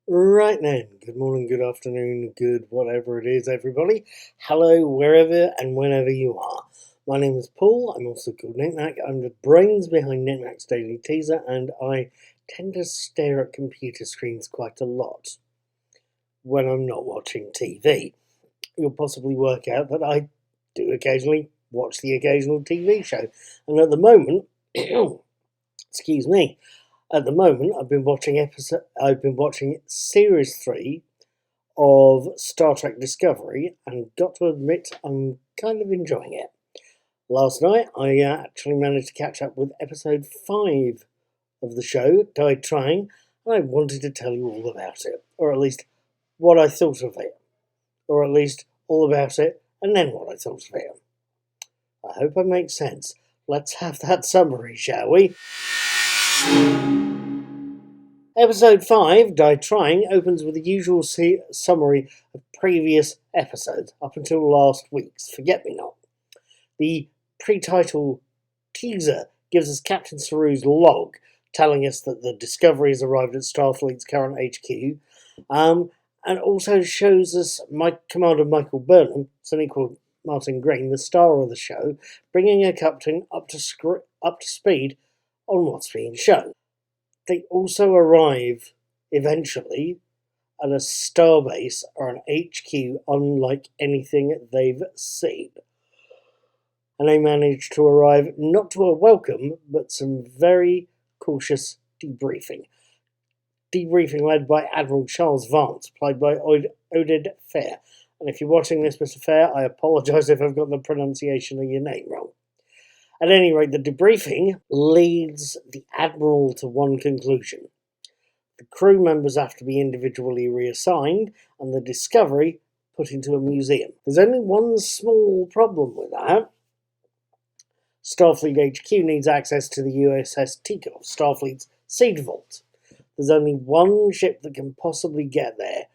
Right then, good morning, good afternoon, good whatever it is, everybody. Hello, wherever and whenever you are. My name is Paul, I'm also called Knick-Knack. I'm the brains behind Knick-Knack's Daily Teaser, and I tend to stare at computer screens quite a lot when I'm not watching TV. You'll possibly work out that I do occasionally watch the occasional TV show, and at the moment, excuse me, at the moment, I've been watching series 3 of Star Trek Discovery, and got to admit, I'm kind of enjoying it. Last night, I actually managed to catch up with episode 5 of the show, Died Trying, and I wanted to tell you all about it, or at least what I thought of it, or at least all about it, and then what I thought of it. I hope I make sense. Let's have that summary, shall we? Episode 5, Die Trying, opens with the usual summary of previous episodes, up until last week's Forget-Me-Not. The pre-title teaser gives us Captain Saru's log, telling us that the Discovery has arrived at Starfleet's current HQ, and also shows us Commander Michael Burnham, Sonny called Martin Green, the star of the show, bringing a captain up to speed on what's being shown. They also arrive, eventually, at a starbase or an HQ unlike anything they've seen. And they manage to arrive not to a welcome, but some very cautious debriefing. Debriefing led by Admiral Charles Vance, played by Oded Fair. And if you're watching this, Mr. Fair, I apologise if I've got the pronunciation of your name wrong. At any rate, the debriefing leads the Admiral to one conclusion. The crew members have to be individually reassigned, and the Discovery put into a museum. There's only one small problem with that. Starfleet HQ needs access to the USS Tikov, Starfleet's seed vault. There's only one ship that can possibly get there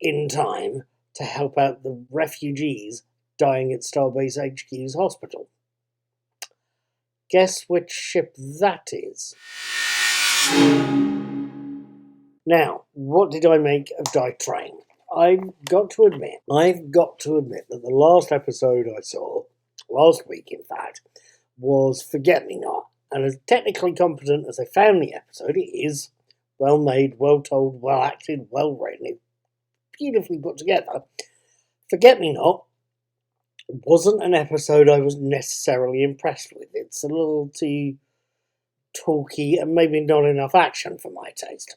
in time to help out the refugees dying at Starbase HQ's hospital. Guess which ship that is? Now, what did I make of Die Trying? I've got to admit that the last episode I saw, last week in fact, was Forget-Me-Not. And as technically competent as I found the episode, it is well made, well told, well acted, well written, beautifully put together. Forget-Me-Not wasn't an episode I was necessarily impressed with. It's a little too talky and maybe not enough action for my taste.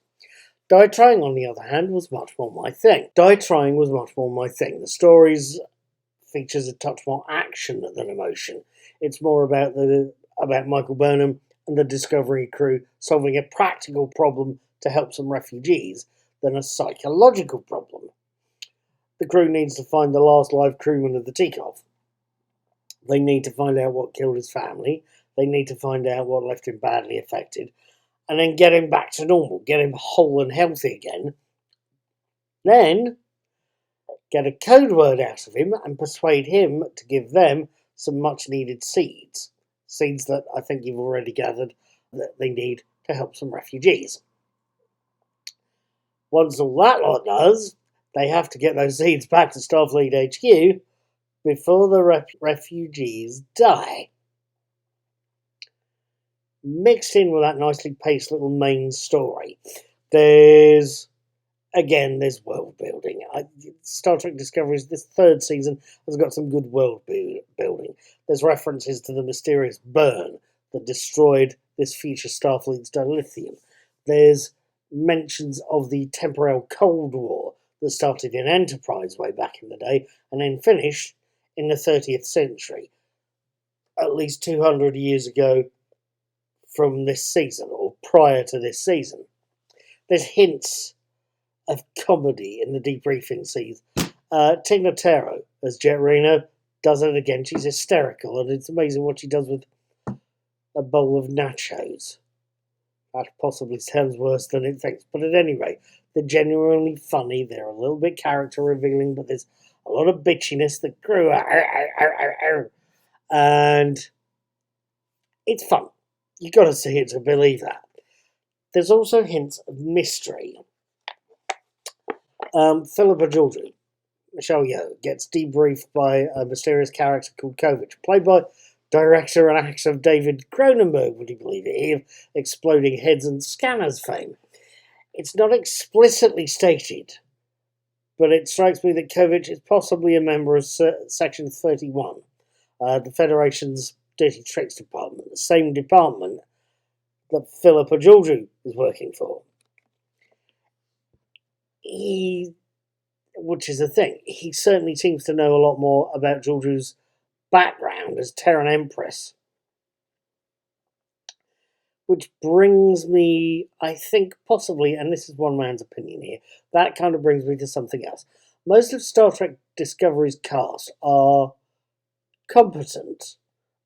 Die Trying, on the other hand, was much more my thing. The stories features a touch more action than emotion. It's more about Michael Burnham and the Discovery crew solving a practical problem to help some refugees than a psychological problem. The crew needs to find the last live crewman of the Tikov. They need to find out what killed his family. They need to find out what left him badly affected. And then get him back to normal. Get him whole and healthy again. Then get a code word out of him and persuade him to give them some much needed seeds. Seeds that I think you've already gathered that they need to help some refugees. Once all that lot does, they have to get those seeds back to Starfleet HQ before the refugees die. Mixed in with that nicely paced little main story, there's world building. Star Trek Discovery's this third season has got some good world building. There's references to the mysterious burn that destroyed this future Starfleet's dilithium. There's mentions of the temporal Cold War that started in Enterprise way back in the day and then finished in the 30th century, at least 200 years ago from this season, or prior to this season. There's hints of comedy in the debriefing scenes. Tina Taro as Jet Reno does it again. She's hysterical, and it's amazing what she does with a bowl of nachos. That possibly sounds worse than it thinks, but at any rate, they're genuinely funny. They're a little bit character revealing, but there's a lot of bitchiness that grew, and it's fun. you got to see it to believe that. There's also hints of mystery. Philippa Georgiou, Michelle Yeoh, gets debriefed by a mysterious character called Kovic, played by director and actor David Cronenberg, would you believe it, he of Exploding Heads and Scanners fame. It's not explicitly stated, but it strikes me that Kovic is possibly a member of Section 31, the Federation's Dirty Tricks Department, the same department that Philippa Georgiou is working for. Which is the thing, he certainly seems to know a lot more about Georgiou's background as Terran Empress. Which brings me, I think, possibly, and this is one man's opinion here, that kind of brings me to something else. Most of Star Trek Discovery's cast are competent,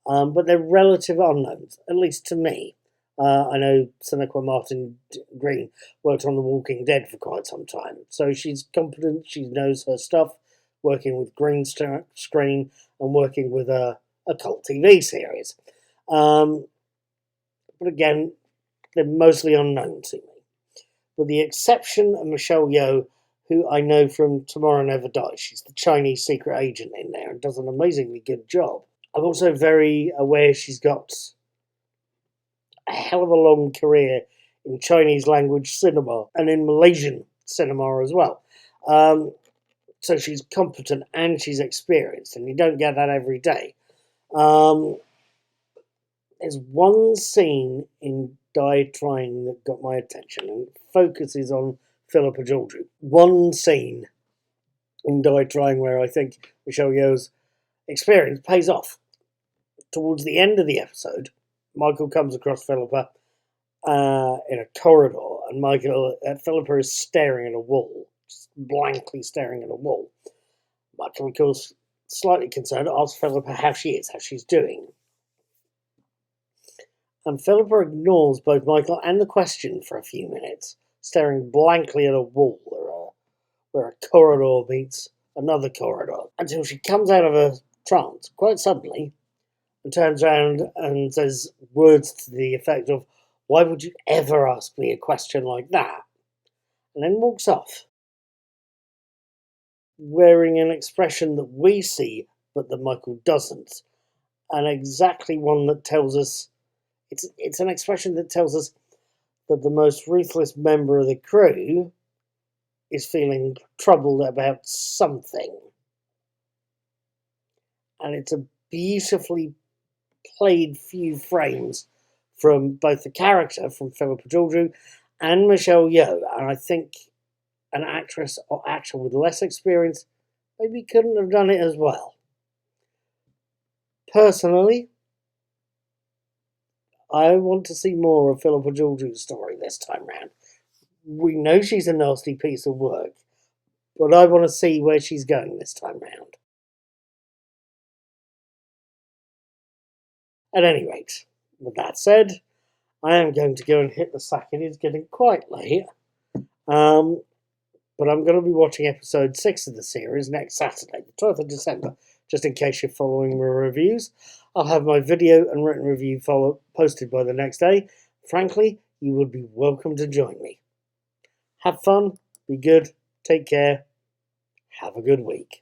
but they're relative unknowns, at least to me. I know Sonequa Martin Green worked on The Walking Dead for quite some time, so she's competent, she knows her stuff, working with green screen and working with a cult TV series. But again, they're mostly unknown to me. With the exception of Michelle Yeoh, who I know from Tomorrow Never Dies. She's the Chinese secret agent in there and does an amazingly good job. I'm also very aware she's got a hell of a long career in Chinese language cinema and in Malaysian cinema as well. So she's competent and she's experienced, and you don't get that every day. There's one scene in Die Trying that got my attention, and it focuses on Philippa Georgiou. One scene in Die Trying where I think Michelle Yeoh's experience pays off. Towards the end of the episode, Michael comes across Philippa in a corridor, and Philippa is staring at a wall, just blankly staring at a wall. Michael, of course, slightly concerned, asks Philippa how she is, how she's doing. And Philippa ignores both Michael and the question for a few minutes, staring blankly at a wall where a corridor meets another corridor, until she comes out of a trance quite suddenly and turns around and says words to the effect of, "Why would you ever ask me a question like that?" And then walks off, wearing an expression that we see but that Michael doesn't, and exactly one that tells us it's an expression that tells us that the most ruthless member of the crew is feeling troubled about something. And it's a beautifully played few frames from both the character, from Philippa Georgiou, and Michelle Yeoh. And I think an actress or actor with less experience maybe couldn't have done it as well. Personally, I want to see more of Philippa Georgiou's story this time round. We know she's a nasty piece of work, but I want to see where she's going this time round. At any rate, with that said, I am going to go and hit the sack. It is getting quite late. But I'm going to be watching episode 6 of the series next Saturday, the 12th of December, just in case you're following my reviews. I'll have my video and written review posted by the next day. Frankly, you would be welcome to join me. Have fun, be good, take care, have a good week.